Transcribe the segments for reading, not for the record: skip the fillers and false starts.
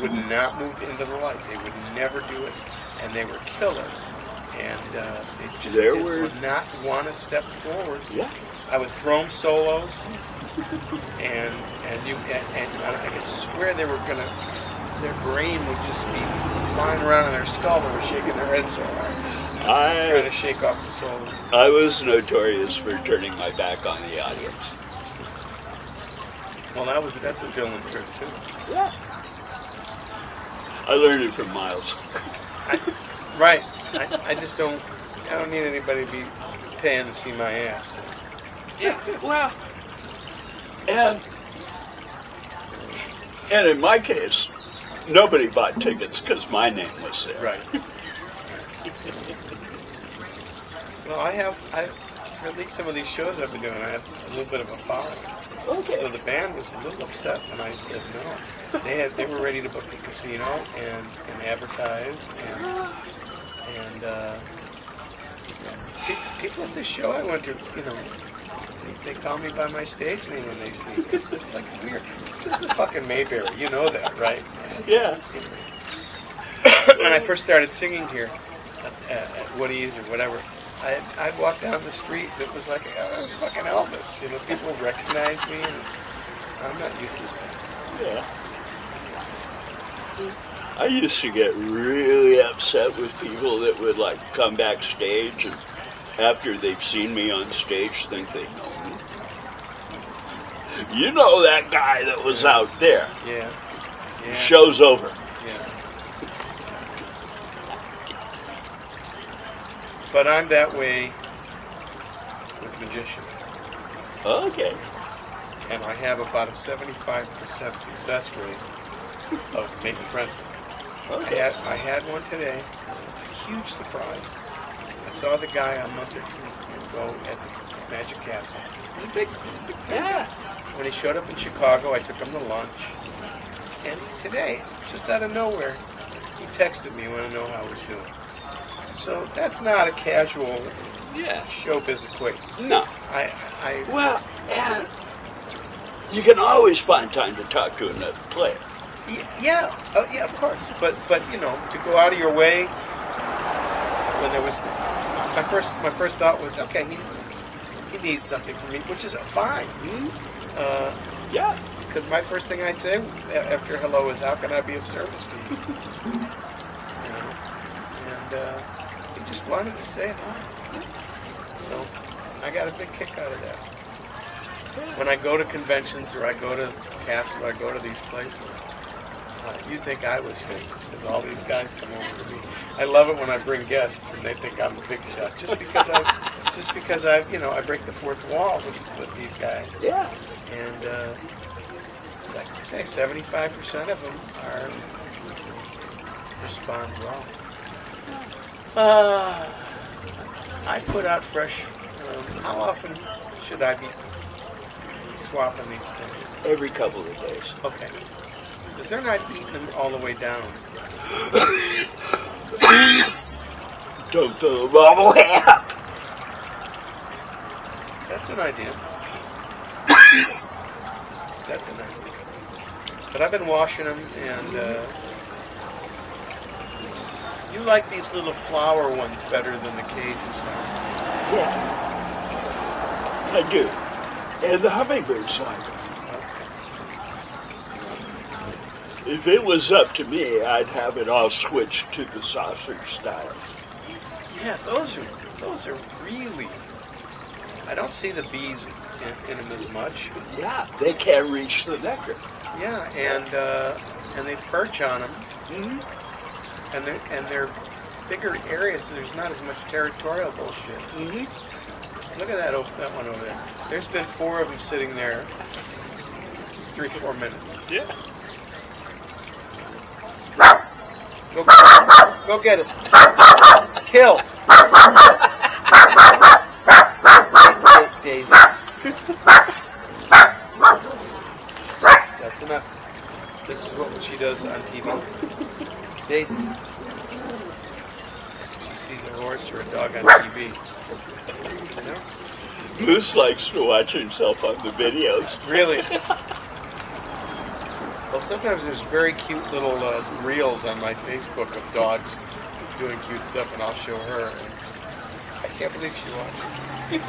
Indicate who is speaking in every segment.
Speaker 1: would not move into the light. They would never do it, and they were killer. And they just would not want to step forward.
Speaker 2: Yeah.
Speaker 1: I would throw solos, and I could swear they were gonna. Their brain would just be flying around in their skull. They were shaking their head so hard, trying to shake off the solos.
Speaker 2: I was notorious for turning my back on the audience.
Speaker 1: Well, that's a villain trick too.
Speaker 2: Yeah. I learned it from Miles.
Speaker 1: Right. I just don't. I don't need anybody to be paying to see my ass.
Speaker 2: Yeah. Well. And in my case, nobody bought tickets because my name was there.
Speaker 1: Right. Well, for at least some of these shows I've been doing, I have a little bit of a following.
Speaker 2: Okay.
Speaker 1: So the band was a little upset when I said no. They were ready to book the casino and advertise and people at this show I went to, they call me by my stage name when they see me. It's like weird. This is fucking Mayberry, you know that, right?
Speaker 2: Yeah.
Speaker 1: When I first started singing here at Woody's or whatever, I'd walk down the street. It was like I was fucking Elvis. People recognize me, and I'm not used to that.
Speaker 2: Yeah. I used to get really upset with people that would come backstage and after they've seen me on stage think they know me. You know that guy that was out there.
Speaker 1: Yeah.
Speaker 2: Show's over.
Speaker 1: Yeah. But I'm that way with magicians.
Speaker 2: Okay.
Speaker 1: And I have about a 75% success rate of making friends.
Speaker 2: Okay.
Speaker 1: I had one today. It's a huge surprise. I saw the guy on Monday go at the Magic Castle. It was a big
Speaker 2: Yeah.
Speaker 1: When he showed up in Chicago, I took him to lunch. And today, just out of nowhere, he texted me, wanted to know how I was doing. So that's not a casual showbiz acquaintance.
Speaker 2: No.
Speaker 1: Well,
Speaker 2: and you can always find time to talk to another player.
Speaker 1: Yeah, of course. But to go out of your way when there was my first thought was, okay, he needs something from me, which is fine.
Speaker 2: Yeah.
Speaker 1: Because my first thing I say after hello is, how can I be of service to you? And he just wanted to say hi. So I got a big kick out of that. When I go to conventions or I go to Castle, I go to these places. You think I was famous because all these guys come over to me. I love it when I bring guests and they think I'm a big shot just because I break the fourth wall with these guys.
Speaker 2: Yeah.
Speaker 1: And it's like I say, 75% of them respond well. I put out fresh. How often should I be swapping these things?
Speaker 2: Every couple of days.
Speaker 1: Okay. Because they're not eating them all the way down.
Speaker 2: Don't throw them all the way up.
Speaker 1: That's an idea. That's an idea. But I've been washing them, and you like these little flower ones better than the cages, huh?
Speaker 2: Yeah. I do. And the hummingbirds like them. If it was up to me, I'd have it all switched to the saucer style.
Speaker 1: Yeah, those are really. I don't see the bees in them as much.
Speaker 2: Yeah, they can't reach the nectar.
Speaker 1: Yeah, and they perch on them.
Speaker 2: Mm-hmm.
Speaker 1: And they're bigger areas, so there's not as much territorial bullshit.
Speaker 2: Mm-hmm.
Speaker 1: Look at that one over there. There's been 4 of them sitting there 3-4 minutes.
Speaker 2: Yeah.
Speaker 1: Go get it. Kill. Daisy. That's enough. This is what she does on TV. Daisy. She sees a horse or a dog on TV. You know?
Speaker 2: Moose likes to watch himself on the videos.
Speaker 1: Really? Well, sometimes there's very cute little reels on my Facebook of dogs doing cute stuff, and I'll show her. And I can't believe she watched it.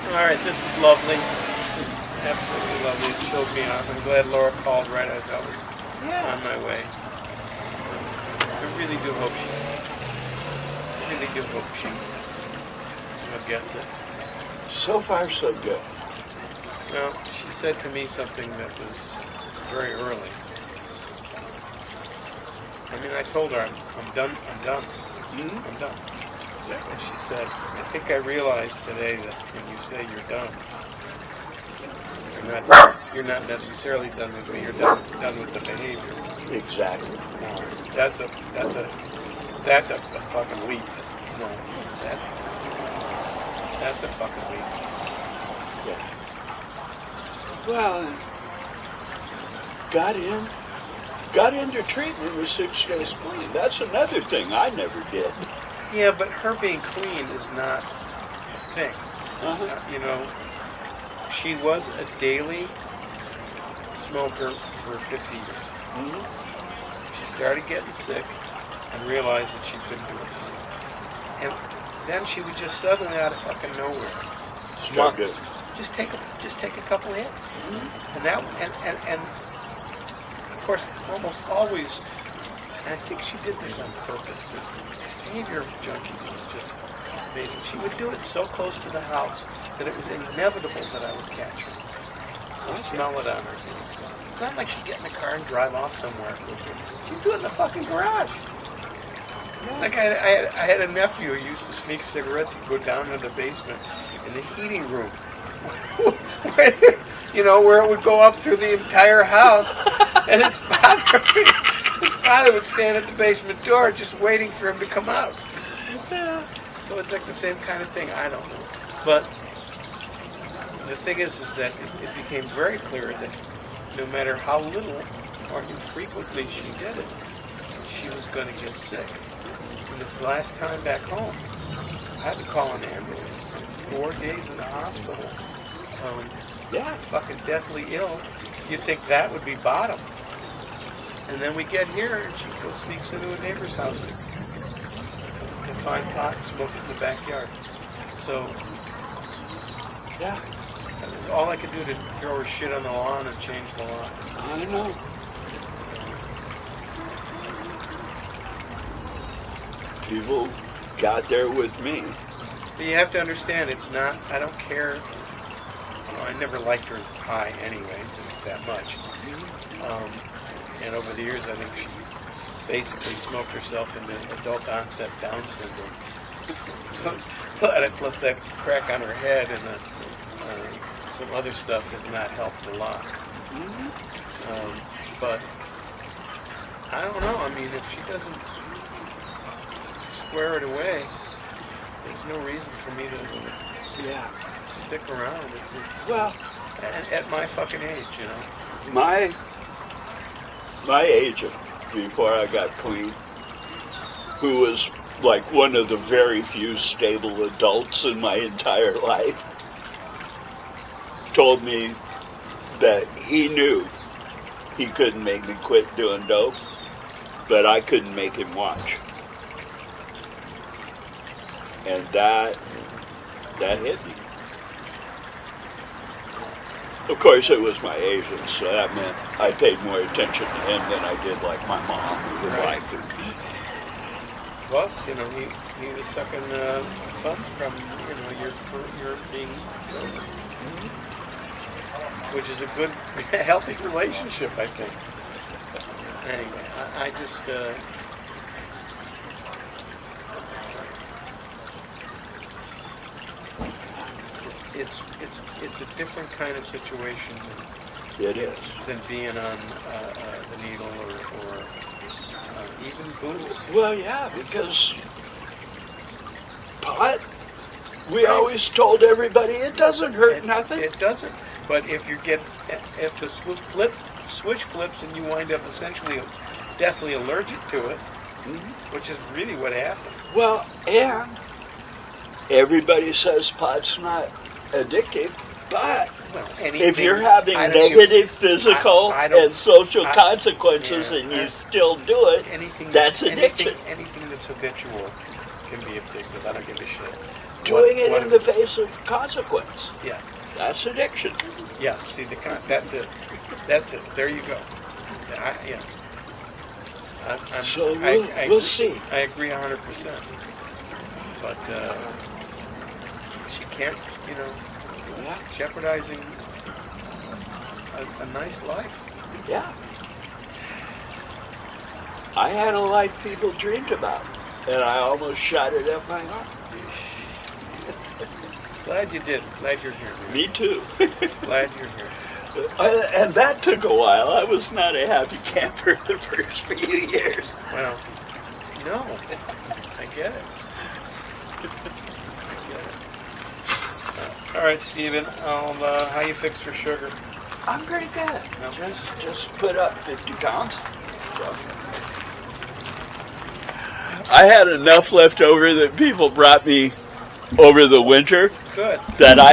Speaker 1: All right, this is lovely. This is absolutely lovely. It showed me off. I'm glad Laura called right as I was on my way. So, I really do hope she gets it.
Speaker 2: So far, so good.
Speaker 1: Well, she said to me something that was very early. I mean, I told her I'm done. I'm done. I'm done. And she said, I think I realized today that when you say you're done, you're not necessarily done with me. You're done with the behavior.
Speaker 2: Exactly.
Speaker 1: That's a fucking leap. No, that's a fucking leap.
Speaker 2: Yeah. Well, got into treatment with 6 days clean. That's another thing I never did.
Speaker 1: Yeah, but her being clean is not a thing. You know, she was a daily smoker for 50 years. She started getting sick and realized that she's been doing it. And then she would just suddenly, out of fucking nowhere, months, just take a couple hits. And of course, almost always, and I think she did this on purpose, because the behavior of junkies is just amazing. She would do it so close to the house that it was inevitable that I would catch her. I'd smell it on her. It's not like she'd get in the car and drive off somewhere. She'd do it in the fucking garage. It's like I had a nephew who used to sneak cigarettes. He'd go down to the basement in the heating room. You know, where it would go up through the entire house, and his father would stand at the basement door just waiting for him to come out. So it's like the same kind of thing. I don't know. But the thing is that it became very clear that no matter how little or infrequently she did it, she was going to get sick. And this last time back home, I had to call an ambulance. 4 days in the hospital. Fucking deathly ill. You'd think that would be bottom. And then we get here, and she goes sneaks into a neighbor's house to find pot and smoke in the backyard. So, yeah, that was all I could do to throw her shit on the lawn and change the lawn.
Speaker 2: I don't know. People got there with me.
Speaker 1: But you have to understand, it's not, I don't care. I never liked her high anyway, that much. And over the years, I think she basically smoked herself into adult onset Down syndrome. Plus that crack on her head and some other stuff has not helped a lot. But I don't know. I mean, if she doesn't square it away, there's no reason for me to stick around. It's, well, at my fucking age, you know.
Speaker 2: My age before I got clean, who was like one of the very few stable adults in my entire life, told me that he knew he couldn't make me quit doing dope, but I couldn't make him watch. And that hit me. Of course, it was my agent, so that meant I paid more attention to him than I did, like, my mom who would lie to me.
Speaker 1: Plus, you know, he was sucking funds from, you know, your being sober. Which is a good, healthy relationship, I think. Anyway, I just... It's a different kind of situation than being on the needle or even booze.
Speaker 2: Well, yeah, because pot, we always told everybody it doesn't hurt nothing.
Speaker 1: It doesn't. But if the switch flips and you wind up essentially deathly allergic to it, which is really what happened.
Speaker 2: Well, and everybody says pot's not addictive, But
Speaker 1: Well,
Speaker 2: if you're
Speaker 1: anything-
Speaker 2: having
Speaker 1: I don't
Speaker 2: negative physical
Speaker 1: I don't-
Speaker 2: and social
Speaker 1: I-
Speaker 2: consequences
Speaker 1: yeah,
Speaker 2: and you
Speaker 1: I-
Speaker 2: still do it,
Speaker 1: anything
Speaker 2: that's addiction.
Speaker 1: Anything that's habitual can be addictive. I don't give a shit.
Speaker 2: Doing it
Speaker 1: What
Speaker 2: in the
Speaker 1: is-
Speaker 2: face of consequence,
Speaker 1: Yeah,
Speaker 2: that's addiction.
Speaker 1: yeah. See, that's it. That's it. There you go. Yeah.
Speaker 2: So
Speaker 1: I
Speaker 2: we'll
Speaker 1: agree.
Speaker 2: see.
Speaker 1: I agree 100%. But she can't, jeopardizing a nice life.
Speaker 2: Yeah. I had a life people dreamed about, and I almost shot it up my arm.
Speaker 1: Glad you did. Glad you're here, man.
Speaker 2: Me too.
Speaker 1: Glad you're here.
Speaker 2: And that took a while. I was not a happy camper the first few years.
Speaker 1: Well, no, I get it. All right, Stephen. How you fix for sugar?
Speaker 2: I'm pretty good.
Speaker 1: Okay.
Speaker 2: Just put up 50 pounds. So. I had enough left over that people brought me over the winter
Speaker 1: Good.
Speaker 2: that I